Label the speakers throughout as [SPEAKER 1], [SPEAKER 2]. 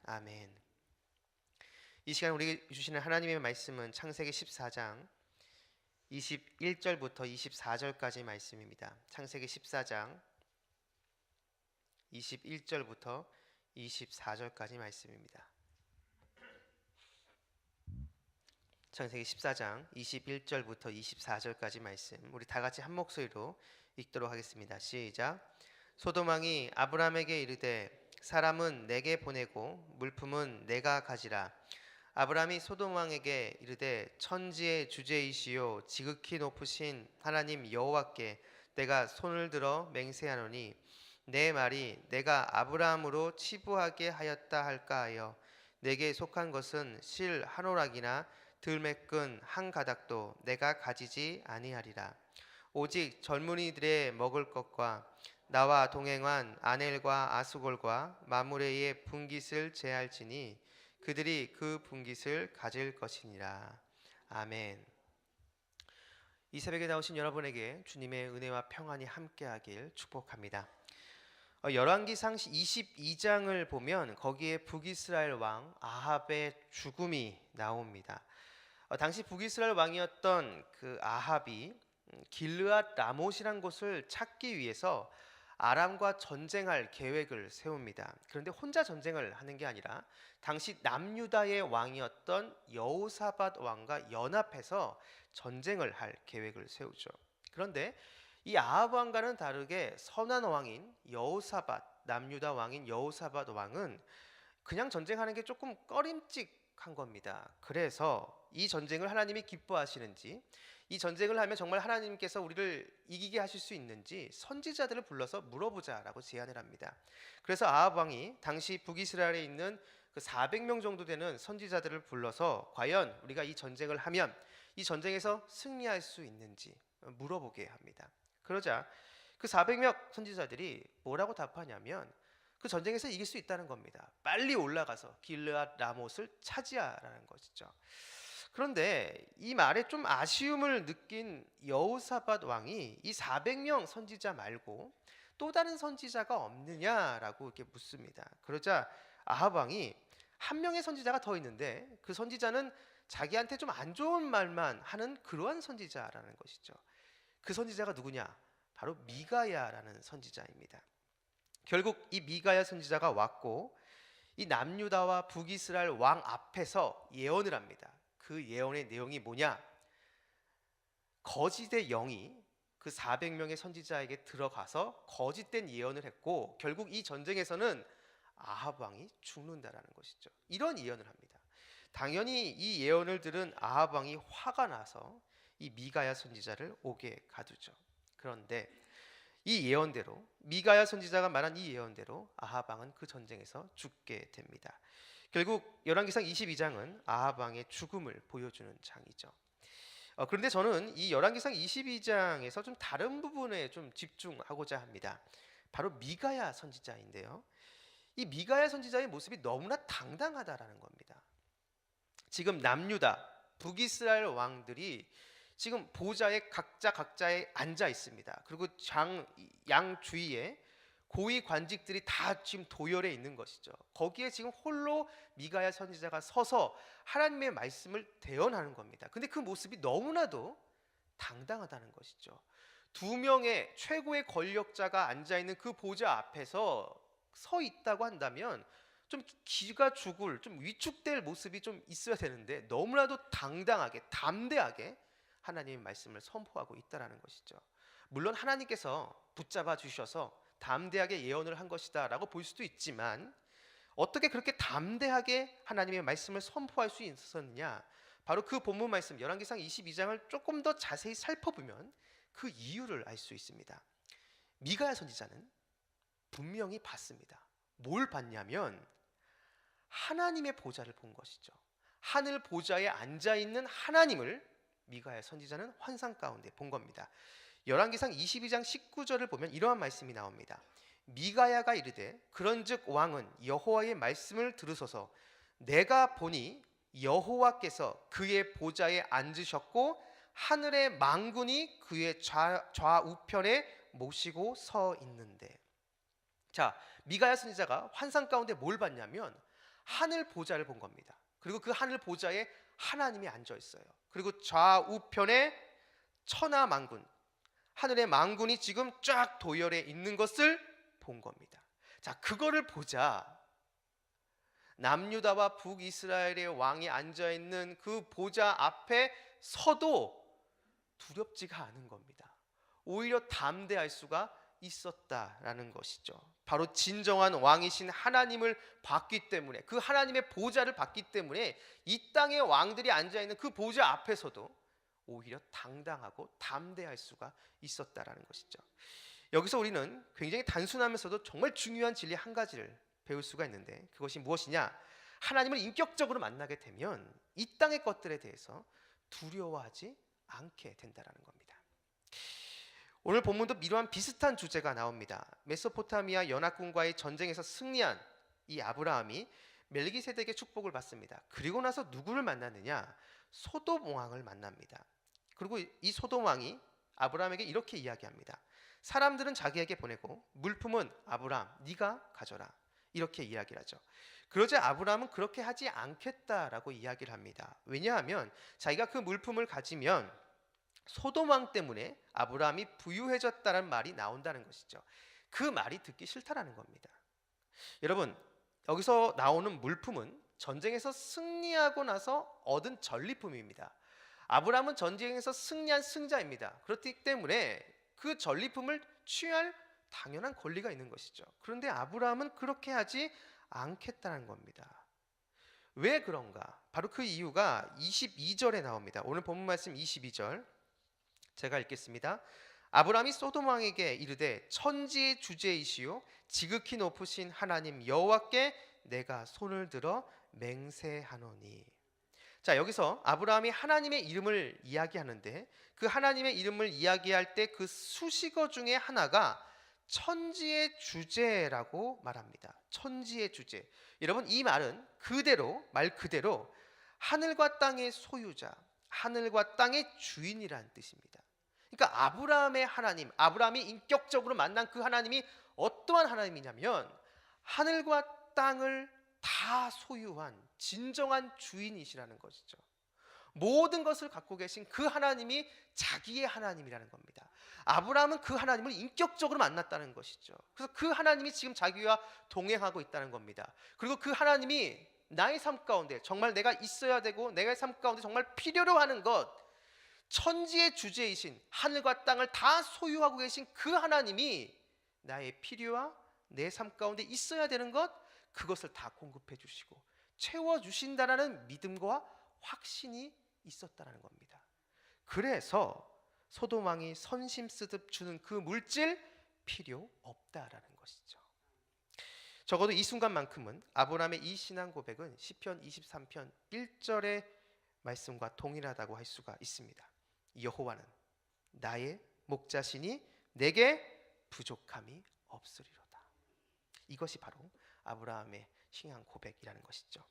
[SPEAKER 1] 아멘. 이 시간 우리에게 주시는 하나님의 말씀은 창세기 14장 21절부터 24절까지 말씀입니다. 창세기 14장 21절부터 24절까지 말씀입니다. 창세기 14장 21절부터 24절까지 말씀, 우리 다 같이 한 목소리로 읽도록 하겠습니다. 시작. 소돔 왕이 아브람에게 이르되 사람은 내게 보내고 물품은 내가 가지라. 아브람이 소돔 왕에게 이르되 천지의 주제이시요 지극히 높으신 하나님 여호와께 내가 손을 들어 맹세하노니 내 말이 내가 아브람으로 치부하게 하였다 할까 하여 내게 속한 것은 실 한 오락이나 들매끈 한 가닥도 내가 가지지 아니하리라. 오직 젊은이들의 먹을 것과 나와 동행한 아넬과 아수골과 마므레의 분깃을 제할지니 그들이 그 분깃을 가질 것이니라. 아멘. 이 새벽에 나오신 여러분에게 주님의 은혜와 평안이 함께하길 축복합니다. 열왕기상 22장을 보면 거기에 북이스라엘 왕 아합의 죽음이 나옵니다. 당시 북이스라엘 왕이었던 그 아합이 길르앗 라못이란 곳을 찾기 위해서 아람과 전쟁할 계획을 세웁니다. 그런데 혼자 전쟁을 하는 게 아니라 당시 남유다의 왕이었던 여호사밧 왕과 연합해서 전쟁을 할 계획을 세우죠. 그런데 이 아합 왕과는 다르게 선한 왕인 여호사밧, 남유다 왕인 여호사밧 왕은 그냥 전쟁하는 게 조금 꺼림칙한 겁니다. 그래서 이 전쟁을 하나님이 기뻐하시는지, 이 전쟁을 하면 정말 하나님께서 우리를 이기게 하실 수 있는지 선지자들을 불러서 물어보자라고 제안을 합니다. 그래서 아합 왕이 당시 북이스라엘에 있는 그 400명 정도 되는 선지자들을 불러서 과연 우리가 이 전쟁을 하면 이 전쟁에서 승리할 수 있는지 물어보게 합니다. 그러자 그 400명 선지자들이 뭐라고 답하냐면 그 전쟁에서 이길 수 있다는 겁니다. 빨리 올라가서 길르앗 라못을 차지하라는 것이죠. 그런데 이 말에 좀 아쉬움을 느낀 여호사밧 왕이 이 400명 선지자 말고 또 다른 선지자가 없느냐라고 이렇게 묻습니다. 그러자 아합 왕이 한 명의 선지자가 더 있는데 그 선지자는 자기한테 좀 안 좋은 말만 하는 그러한 선지자라는 것이죠. 그 선지자가 누구냐? 바로 미가야라는 선지자입니다. 결국 이 미가야 선지자가 왔고 이 남유다와 북이스라엘 왕 앞에서 예언을 합니다. 그 예언의 내용이 뭐냐? 거짓의 영이 그 400명의 선지자에게 들어가서 거짓된 예언을 했고 결국 이 전쟁에서는 아합 왕이 죽는다라는 것이죠. 이런 예언을 합니다. 당연히 이 예언을 들은 아합 왕이 화가 나서 이 미가야 선지자를 옥에 가두죠. 그런데 이 예언대로, 미가야 선지자가 말한 이 예언대로 아합 왕은 그 전쟁에서 죽게 됩니다. 결국 열왕기상 22장은 아합 왕의 죽음을 보여주는 장이죠. 그런데 저는 이 열왕기상 22장에서 좀 다른 부분에 좀 집중하고자 합니다. 바로 미가야 선지자인데요. 이 미가야 선지자의 모습이 너무나 당당하다라는 겁니다. 지금 남유다, 북이스라엘 왕들이 지금 보좌에 각자에 앉아 있습니다. 그리고 양 주위에 고위 관직들이 다 지금 도열해 있는 것이죠. 거기에 지금 홀로 미가야 선지자가 서서 하나님의 말씀을 대언하는 겁니다. 근데 그 모습이 너무나도 당당하다는 것이죠. 두 명의 최고의 권력자가 앉아 있는 그 보좌 앞에서 서 있다고 한다면 좀 기가 죽을, 좀 위축될 모습이 좀 있어야 되는데 너무나도 당당하게, 담대하게 하나님의 말씀을 선포하고 있다라는 것이죠. 물론 하나님께서 붙잡아 주셔서 담대하게 예언을 한 것이다 라고 볼 수도 있지만 어떻게 그렇게 담대하게 하나님의 말씀을 선포할 수 있었느냐? 바로 그 본문 말씀 열왕기상 22장을 조금 더 자세히 살펴보면 그 이유를 알 수 있습니다. 미가야 선지자는 분명히 봤습니다. 뭘 봤냐면 하나님의 보좌를 본 것이죠. 하늘 보좌에 앉아있는 하나님을 미가야 선지자는 환상 가운데 본 겁니다. 열왕기상 22장 19절을 보면 이러한 말씀이 나옵니다. 미가야가 이르되 그런즉 왕은 여호와의 말씀을 들으소서 내가 보니 여호와께서 그의 보좌에 앉으셨고 하늘의 만군이 그의 좌우편에 모시고 서 있는데. 자, 미가야 선지자가 환상 가운데 뭘 봤냐면 하늘 보좌를 본 겁니다. 그리고 그 하늘 보좌에 하나님이 앉아 있어요. 그리고 좌우편에 천하 만군, 하늘의 만군이 지금 쫙 도열해 있는 것을 본 겁니다. 자, 그거를 보자 남유다와 북이스라엘의 왕이 앉아 있는 그 보좌 앞에 서도 두렵지가 않은 겁니다. 오히려 담대할 수가 있었다라는 것이죠. 바로 진정한 왕이신 하나님을 봤기 때문에, 그 하나님의 보좌를 봤기 때문에 이 땅의 왕들이 앉아 있는 그 보좌 앞에서도 오히려 당당하고 담대할 수가 있었다라는 것이죠. 여기서 우리는 굉장히 단순하면서도 정말 중요한 진리 한 가지를 배울 수가 있는데, 그것이 무엇이냐? 하나님을 인격적으로 만나게 되면 이 땅의 것들에 대해서 두려워하지 않게 된다라는 겁니다. 오늘 본문도 이러한 비슷한 주제가 나옵니다. 메소포타미아 연합군과의 전쟁에서 승리한 이 아브라함이 멜기세덱의 축복을 받습니다. 그리고 나서 누구를 만났느냐? 소돔 왕을 만납니다. 그리고 이 소돔 왕이 아브라함에게 이렇게 이야기합니다. 사람들은 자기에게 보내고 물품은 아브라함 네가 가져라, 이렇게 이야기를 하죠. 그러자 아브라함은 그렇게 하지 않겠다라고 이야기를 합니다. 왜냐하면 자기가 그 물품을 가지면 소돔 왕 때문에 아브라함이 부유해졌다는 말이 나온다는 것이죠. 그 말이 듣기 싫다라는 겁니다. 여러분, 여기서 나오는 물품은 전쟁에서 승리하고 나서 얻은 전리품입니다. 아브라함은 전쟁에서 승리한 승자입니다. 그렇기 때문에 그 전리품을 취할 당연한 권리가 있는 것이죠. 그런데 아브라함은 그렇게 하지 않겠다는 겁니다. 왜 그런가? 바로 그 이유가 22절에 나옵니다. 오늘 본문 말씀 22절 제가 읽겠습니다. 아브라함이 소돔 왕에게 이르되 천지의 주제이시요 지극히 높으신 하나님 여호와께 내가 손을 들어 맹세하노니. 자, 여기서 아브라함이 하나님의 이름을 이야기하는데 그 하나님의 이름을 이야기할 때 그 수식어 중에 하나가 천지의 주제라고 말합니다. 천지의 주제. 여러분, 이 말은 말 그대로 하늘과 땅의 소유자, 하늘과 땅의 주인이라는 뜻입니다. 그러니까 아브라함의 하나님, 아브라함이 인격적으로 만난 그 하나님이 어떠한 하나님이냐면 하늘과 땅을 다 소유한 진정한 주인이시라는 것이죠. 모든 것을 갖고 계신 그 하나님이 자기의 하나님이라는 겁니다. 아브라함은 그 하나님을 인격적으로 만났다는 것이죠. 그래서 그 하나님이 지금 자기와 동행하고 있다는 겁니다. 그리고 그 하나님이 나의 삶 가운데 정말 내가 있어야 되고 내가 삶 가운데 정말 필요로 하는 것, 천지의 주제이신 하늘과 땅을 다 소유하고 계신 그 하나님이 나의 필요와 내 삶 가운데 있어야 되는 것, 그것을 다 공급해 주시고 채워주신다라는 믿음과 확신이 있었다는 겁니다. 그래서 소돔 왕이 선심 쓰듯 주는 그 물질 필요 없다라는 것이죠. 적어도 이 순간만큼은 아브라함의 이 신앙 고백은 시편 23편 1절의 말씀과 동일하다고 할 수가 있습니다. 여호와는 나의 목자시니 내게 부족함이 없으리로다. 이것이 바로 아브라함의 신앙 고백이라는 것이죠.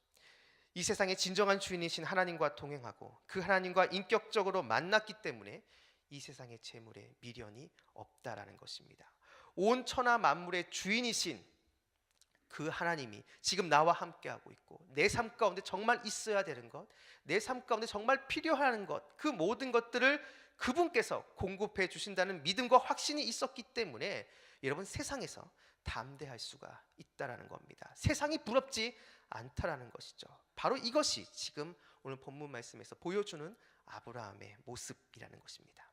[SPEAKER 1] 이 세상의 진정한 주인이신 하나님과 동행하고 그 하나님과 인격적으로 만났기 때문에 이 세상의 재물에 미련이 없다라는 것입니다. 온 천하 만물의 주인이신 그 하나님이 지금 나와 함께하고 있고 내 삶 가운데 정말 있어야 되는 것, 내 삶 가운데 정말 필요한 것, 그 모든 것들을 그분께서 공급해 주신다는 믿음과 확신이 있었기 때문에 여러분, 세상에서 담대할 수가 있다라는 겁니다. 세상이 부럽지 않다라는 것이죠. 바로 이것이 지금 오늘 본문 말씀에서 보여주는 아브라함의 모습이라는 것입니다.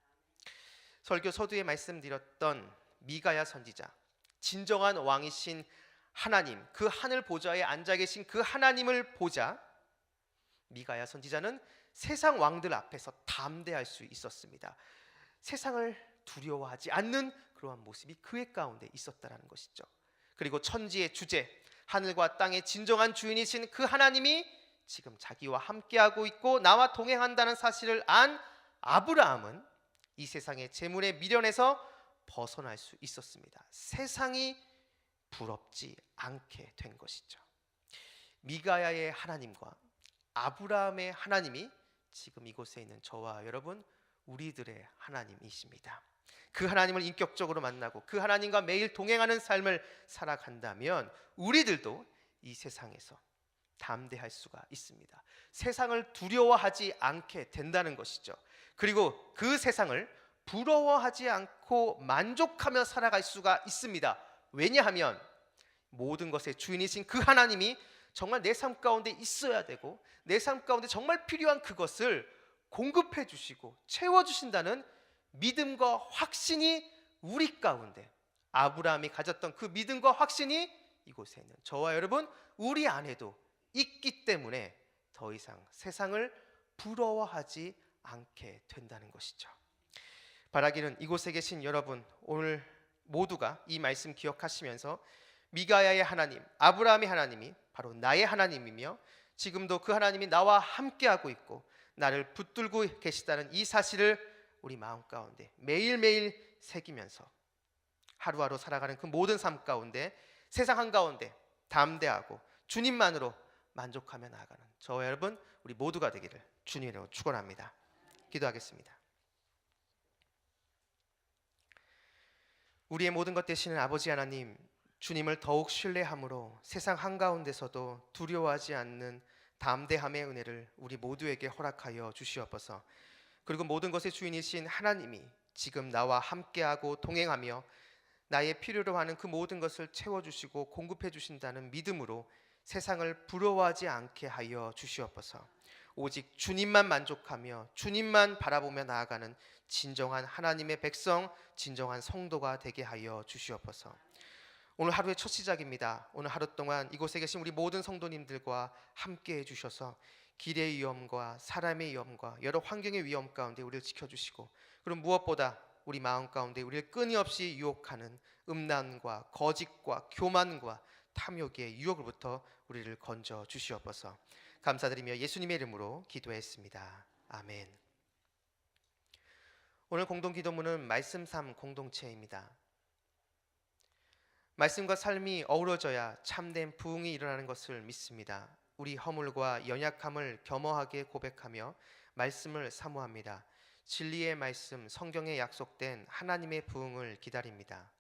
[SPEAKER 1] 설교 서두에 말씀드렸던 미가야 선지자, 진정한 왕이신 하나님, 그 하늘 보좌에 앉아 계신 그 하나님을 보자 미가야 선지자는 세상 왕들 앞에서 담대할 수 있었습니다. 세상을 두려워하지 않는 그러한 모습이 그의 가운데 있었다라는 것이죠. 그리고 천지의 주제, 하늘과 땅의 진정한 주인이신 그 하나님이 지금 자기와 함께하고 있고 나와 동행한다는 사실을 안 아브라함은 이 세상의 재물의 미련에서 벗어날 수 있었습니다. 세상이 부럽지 않게 된 것이죠. 미가야의 하나님과 아브라함의 하나님이 지금 이곳에 있는 저와 여러분, 우리들의 하나님이십니다. 그 하나님을 인격적으로 만나고 그 하나님과 매일 동행하는 삶을 살아간다면 우리들도 이 세상에서 담대할 수가 있습니다. 세상을 두려워하지 않게 된다는 것이죠. 그리고 그 세상을 부러워하지 않고 만족하며 살아갈 수가 있습니다. 왜냐하면 모든 것의 주인이신 그 하나님이 정말 내 삶 가운데 있어야 되고 내 삶 가운데 정말 필요한 그것을 공급해 주시고 채워 주신다는 믿음과 확신이 우리 가운데, 아브라함이 가졌던 그 믿음과 확신이 이곳에 있는 저와 여러분 우리 안에도 있기 때문에 더 이상 세상을 부러워하지 않게 된다는 것이죠. 바라기는 이곳에 계신 여러분 오늘 모두가 이 말씀 기억하시면서 미가야의 하나님, 아브라함의 하나님이 바로 나의 하나님이며 지금도 그 하나님이 나와 함께하고 있고 나를 붙들고 계시다는 이 사실을 우리 마음 가운데 매일매일 새기면서 하루하루 살아가는 그 모든 삶 가운데 세상 한가운데 담대하고 주님만으로 만족하며 나아가는 저와 여러분 우리 모두가 되기를 주님으로 축원합니다. 기도하겠습니다. 우리의 모든 것 되시는 아버지 하나님, 주님을 더욱 신뢰함으로 세상 한가운데서도 두려워하지 않는 담대함의 은혜를 우리 모두에게 허락하여 주시옵소서. 그리고 모든 것의 주인이신 하나님이 지금 나와 함께하고 동행하며 나의 필요로 하는 그 모든 것을 채워주시고 공급해 주신다는 믿음으로 세상을 부러워하지 않게 하여 주시옵소서. 오직 주님만 만족하며 주님만 바라보며 나아가는 진정한 하나님의 백성, 진정한 성도가 되게 하여 주시옵소서. 오늘 하루의 첫 시작입니다. 오늘 하루 동안 이곳에 계신 우리 모든 성도님들과 함께 해주셔서 길의 위험과 사람의 위험과 여러 환경의 위험 가운데 우리를 지켜주시고, 그리고 무엇보다 우리 마음 가운데 우리를 끊임없이 유혹하는 음란과 거짓과 교만과 탐욕의 유혹으로부터 우리를 건져 주시옵소서. 감사드리며 예수님의 이름으로 기도했습니다. 아멘. 오늘 공동기도문은 말씀 삶 공동체입니다. 말씀과 삶이 어우러져야 참된 부흥이 일어나는 것을 믿습니다. 우리 허물과 연약함을 겸허하게 고백하며 말씀을 사모합니다. 진리의 말씀, 성경에 약속된 하나님의 부흥을 기다립니다.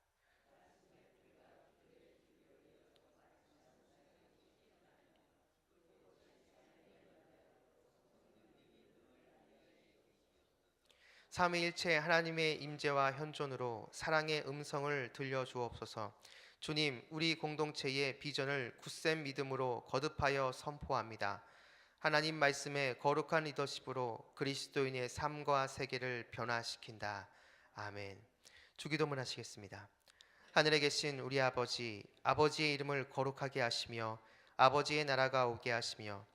[SPEAKER 1] 삼위일체 하나님의 임재와 현존으로 사랑의 음성을 들려주옵소서. 주님, 우리 공동체의 비전을 굳센 믿음으로 거듭하여 선포합니다. 하나님 말씀의 거룩한 리더십으로 그리스도인의 삶과 세계를 변화시킨다. 아멘. 주기도문 하시겠습니다. 하늘에 계신 우리 아버지, 아버지의 이름을 거룩하게 하시며 아버지의 나라가 오게 하시며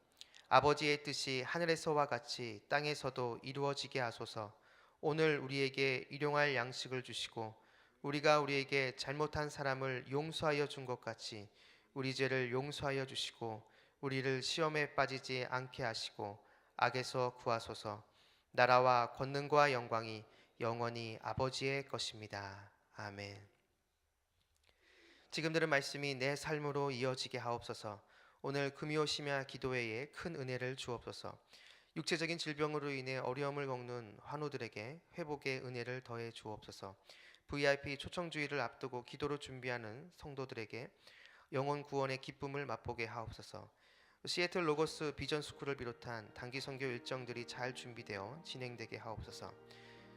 [SPEAKER 1] 아버지의 뜻이 하늘에서와 같이 땅에서도 이루어지게 하소서. 오늘 우리에게 일용할 양식을 주시고 우리가 우리에게 잘못한 사람을 용서하여 준 것 같이 우리 죄를 용서하여 주시고 우리를 시험에 빠지지 않게 하시고 악에서 구하소서. 나라와 권능과 영광이 영원히 아버지의 것입니다. 아멘. 지금 들은 말씀이 내 삶으로 이어지게 하옵소서. 오늘 금요 심야 기도회에 큰 은혜를 주옵소서. 육체적인 질병으로 인해 어려움을 겪는 환우들에게 회복의 은혜를 더해 주옵소서. VIP 초청주의를 앞두고 기도로 준비하는 성도들에게 영혼 구원의 기쁨을 맛보게 하옵소서. 시애틀 로고스 비전 스쿨을 비롯한 단기 선교 일정들이 잘 준비되어 진행되게 하옵소서.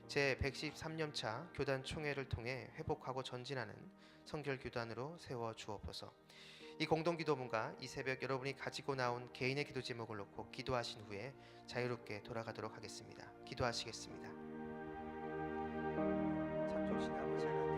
[SPEAKER 1] 제 113년차 교단 총회를 통해 회복하고 전진하는 성결 교단으로 세워 주옵소서. 이 공동기도문과 이 새벽 여러분이 가지고 나온 개인의 기도 제목을 놓고 기도하신 후에 자유롭게 돌아가도록 하겠습니다. 기도하시겠습니다. 참 좋으신 아버지 하나님,